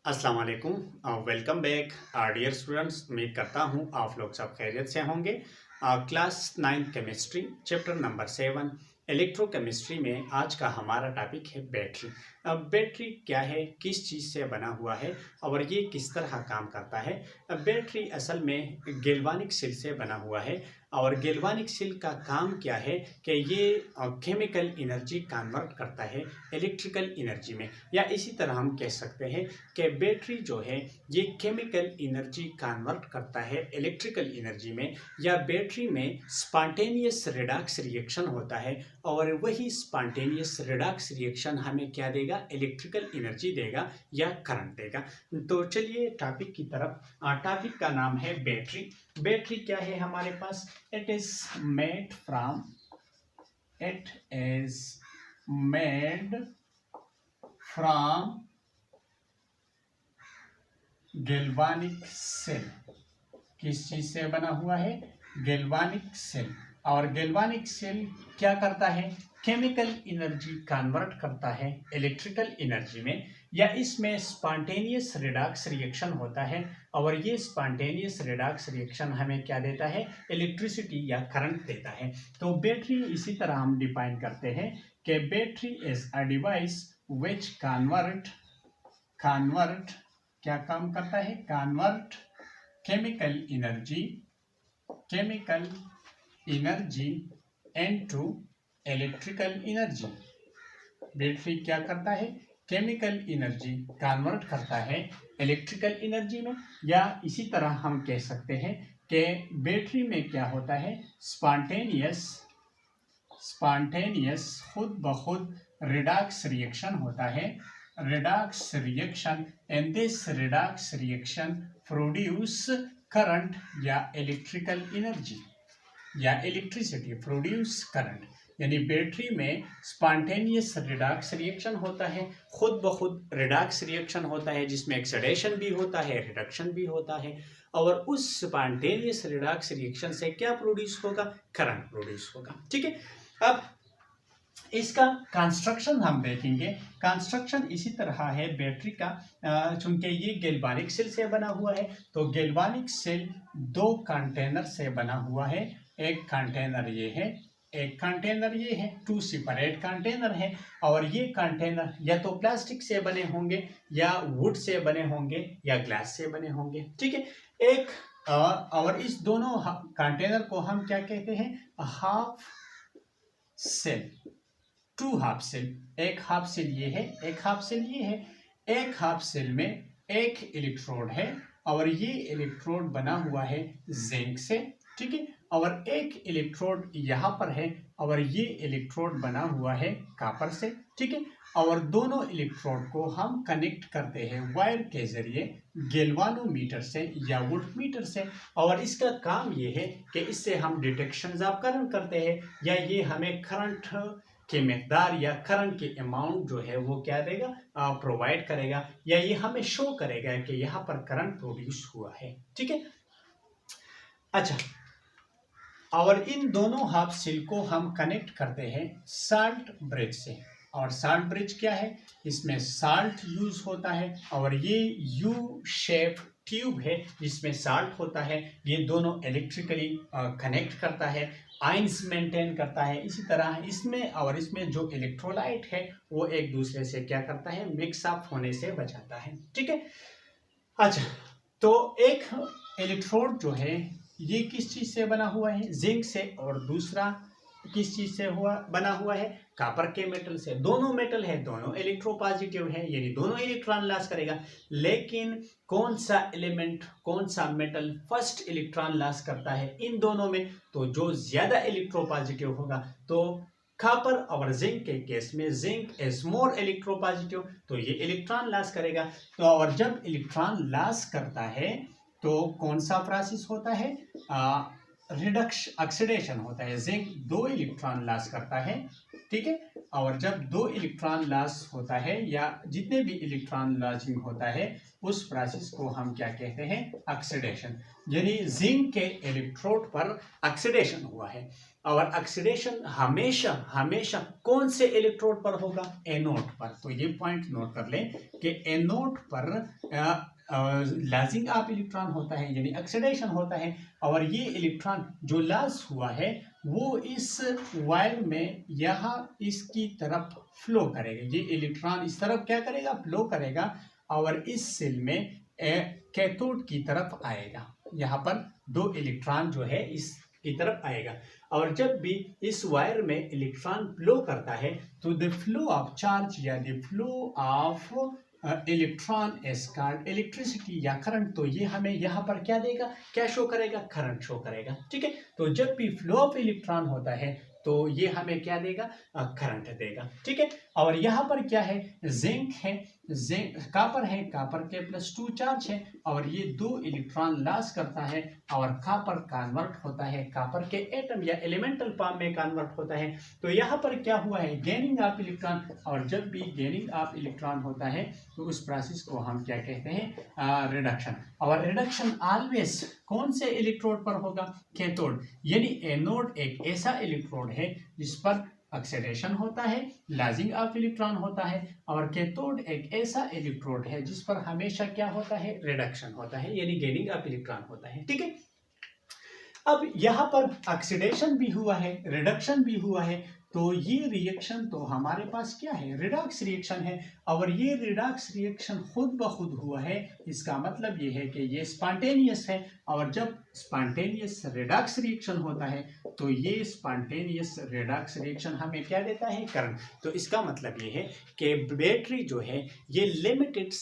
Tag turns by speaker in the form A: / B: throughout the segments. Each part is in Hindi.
A: अस्सलाम वालेकुम। Welcome back dear students. उम्मीद करता हूँ आप लोग सब खैरियत से होंगे। Class 9 chemistry chapter number 7 electrochemistry में आज का हमारा टॉपिक है बैटरी। अब बैटरी क्या है, किस चीज़ से बना हुआ है और ये किस तरह काम करता है। बैटरी असल में गैल्वानिक सेल से बना हुआ है और गैल्वानिक सेल का काम क्या है कि ये केमिकल एनर्जी कन्वर्ट करता है इलेक्ट्रिकल एनर्जी में, या इसी तरह हम कह सकते हैं कि बैटरी जो है ये केमिकल एनर्जी कन्वर्ट करता है इलेक्ट्रिकल एनर्जी में, या बैटरी में स्पॉन्टेनियस रिडक्स रिएक्शन होता है और वही स्पॉन्टेनियस रिडक्स रिएक्शन हमें क्या देगा, इलेक्ट्रिकल एनर्जी देगा या करंट देगा। तो चलिए टॉपिक की तरफ। टॉपिक का नाम है बैटरी। बैटरी क्या है हमारे पास? It is made from it is made from galvanic cell. किस चीज से बना हुआ है? Galvanic cell. और गैल्वानिक सेल क्या करता है? केमिकल एनर्जी कन्वर्ट करता है इलेक्ट्रिकल एनर्जी में, या इसमें स्पॉन्टेनियस रिडक्स रिएक्शन होता है और ये स्पॉन्टेनियस रिडक्स रिएक्शन हमें क्या देता है? इलेक्ट्रिसिटी या करंट देता है। तो बैटरी इसी तरह हम डिफाइन करते हैं कि battery is a device which convert क्या काम करता है? Convert chemical energy into electrical energy. Battery क्या करता है? केमिकल एनर्जी कन्वर्ट करता है इलेक्ट्रिकल एनर्जी में, या इसी तरह हम कह सकते हैं कि बैटरी में क्या होता है? स्पॉन्टेनियस खुद ब खुद रिडक्स रिएक्शन होता है। Redux reaction, and this Redux reaction produce current या इलेक्ट्रिकल एनर्जी या इलेक्ट्रिसिटी, प्रोड्यूस करंट। यानी बैटरी में स्पॉन्टेनियस रिडक्स रिएक्शन होता है, खुद ब खुद रिडक्स रिएक्शन होता है जिसमें एक्सीडेशन भी होता है, रिडक्शन भी होता है, और उस स्पॉन्टेनियस रिडक्स रिएक्शन से क्या प्रोड्यूस होगा? करंट प्रोड्यूस होगा। ठीक है। अब इसका कंस्ट्रक्शन हम देखेंगे। कंस्ट्रक्शन इसी तरह है बैटरी का। चूंकि ये गैल्वानिक सेल से बना हुआ है तो गैल्वानिक सेल दो कंटेनर से बना हुआ है। एक कंटेनर ये है, एक कंटेनर ये है, टू सेपरेट कंटेनर है। और ये कंटेनर या तो प्लास्टिक से बने होंगे या वुड से बने होंगे या ग्लास से बने होंगे। ठीक है। एक और इस दोनों कंटेनर को हम क्या कहते हैं? Half cell, two half cell. एक हाफ सेल ये है, एक हाफ सेल ये है। एक हाफ सेल में एक इलेक्ट्रोड है और ये इलेक्ट्रोड बना हुआ है जिंक से। ठीक है। और एक इलेक्ट्रोड यहाँ पर है और ये इलेक्ट्रोड बना हुआ है कॉपर से। ठीक है। और दोनों इलेक्ट्रोड को हम कनेक्ट करते हैं वायर के जरिए गैल्वानोमीटर से या वोल्टमीटर से। और इसका काम ये है कि इससे हम डिटेक्शन ऑफ करंट करते हैं, या ये हमें करंट के मकदार या करंट के अमाउंट जो है वो क्या देगा? प्रोवाइड करेगा, या ये हमें शो करेगा कि यहाँ पर करंट प्रोड्यूस हुआ है। ठीक है। अच्छा, और इन दोनों हाफ सेल को हम कनेक्ट करते हैं साल्ट ब्रिज से। और साल्ट ब्रिज क्या है? इसमें साल्ट यूज होता है और ये यू शेप ट्यूब है जिसमें साल्ट होता है। ये दोनों इलेक्ट्रिकली कनेक्ट करता है, आयंस मेंटेन करता है। इसी तरह इसमें और इसमें जो इलेक्ट्रोलाइट है वो एक दूसरे से क्या करता है? मिक्स अप होने से बचाता है। ठीक है। अच्छा, तो एक इलेक्ट्रोड जो है ये किस चीज से बना हुआ है? जिंक से। और दूसरा किस चीज से बना हुआ है? कॉपर के मेटल से। दोनों मेटल है, दोनों इलेक्ट्रोपॉजिटिव है, यानी दोनों इलेक्ट्रॉन लॉस करेगा। लेकिन कौन सा एलिमेंट, कौन सा मेटल फर्स्ट इलेक्ट्रॉन लॉस करता है इन दोनों में? तो जो ज्यादा इलेक्ट्रोपॉजिटिव होगा, तो कॉपर और जिंक के केस में जिंक इज मोर इलेक्ट्रोपॉजिटिव, तो ये इलेक्ट्रॉन लॉस करेगा। तो और जब इलेक्ट्रॉन लॉस करता है तो कौन सा प्रोसेस होता है? रिडक्श ऑक्सीडेशन होता है। जिंक दो इलेक्ट्रॉन लॉस करता है। ठीक है। और जब दो इलेक्ट्रॉन लॉस होता है या जितने भी इलेक्ट्रॉन लॉसिंग होता है उस प्रोसेस को हम क्या कहते हैं? ऑक्सीडेशन। यानी जिंक के इलेक्ट्रोड पर ऑक्सीडेशन हुआ है। और ऑक्सीडेशन हमेशा हमेशा कौन से इलेक्ट्रोड पर होगा? एनोड पर। तो ये पॉइंट नोट कर लें कि एनोड पर लॉसिंग ऑफ इलेक्ट्रॉन होता है, यानी ऑक्सीडेशन होता है, और ये इलेक्ट्रॉन जो लॉस हुआ है वो इस वायर में यहाँ इसकी तरफ फ्लो करेगा। ये इलेक्ट्रॉन इस तरफ क्या करेगा? फ्लो करेगा, और इस सेल में कैथोड की तरफ आएगा। यहाँ पर 2 इलेक्ट्रॉन जो है इस की तरफ आएगा, और जब भी इस वायर में इलेक्ट्रॉन फ्लो करता है तो द फ्लो ऑफ चार्ज या the flow of electron is called electricity या करंट। तो ये हमें यहाँ पर क्या देगा? क्या शो करेगा? करंट शो करेगा। ठीक है, तो जब भी फ्लो ऑफ इलेक्ट्रॉन होता है तो ये हमें क्या देगा? करंट देगा। ठीक है, और यहाँ पर क्या है? जिंक है, जिंक कापर है, कापर के +2 चार्ज है, और ये 2 इलेक्ट्रॉन लॉस करता है, और कापर कन्वर्ट होता है, कापर के एटम या एलिमेंटल फॉर्म में कन्वर्ट होता है। तो यहाँ पर क्या हुआ है? गेनिंग ऑफ इलेक्ट्रॉन, और जब भी गेनिंग ऑफ इलेक्ट्रॉन होता है तो उस प्रोसेस को हम क्या कहते हैं? रिडक्शन। और रिडक्शन ऑलवेज कौन से इलेक्ट्रोड पर होगा? कैथोड। यानी एनोड एक ऐसा इलेक्ट्रोड है जिस पर ऑक्सीडेशन होता है, लॉसिंग ऑफ इलेक्ट्रॉन होता है, और कैथोड एक ऐसा इलेक्ट्रोड है जिस पर हमेशा क्या होता है? रिडक्शन होता है, यानी गेनिंग ऑफ इलेक्ट्रॉन होता है। ठीक है, अब यहाँ पर ऑक्सीडेशन भी हुआ है, रिडक्शन भी हुआ है, तो ये रिएक्शन तो हमारे पास क्या है? रिडॉक्स रिएक्शन है, और ये रिडॉक्स रिएक्शन खुद ब खुद हुआ है। इसका मतलब ये है कि ये स्पॉन्टेनियस है, और जब स्पॉन्टेनियस रिडॉक्स रिएक्शन होता है तो ये स्पॉन्टेनियस रिडॉक्स रिएक्शन हमें क्या देता है? करंट। तो इसका मतलब ये है कि बैटरी जो है ये लिमिटेड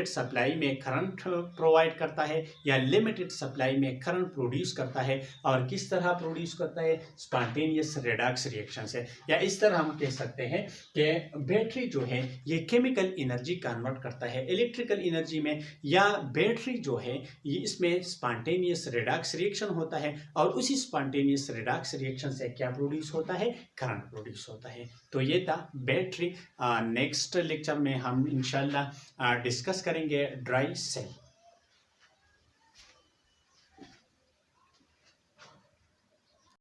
A: सप्लाई में करंट प्रोवाइड करता है, या लिमिटेड सप्लाई में करंट प्रोड्यूस करता है। और किस तरह प्रोड्यूस करता है? स्पॉन्टेनियस रिडॉक्स रिएक्शन से। या इस तरह हम कह सकते हैं कि बैटरी जो है ये केमिकल एनर्जी कन्वर्ट करता है इलेक्ट्रिकल एनर्जी में, या बैटरी जो है ये इसमें स्पॉन्टेनियस रिडॉक्स रिएक्शन होता है, और उसी स्पॉन्टेनियस रिडॉक्स रिएक्शन से क्या प्रोड्यूस होता है? करंट प्रोड्यूस होता है। तो ये था बैटरी। नेक्स्ट लेक्चर में हम इंशाल्लाह डिस्कस करेंगे ड्राई सेल।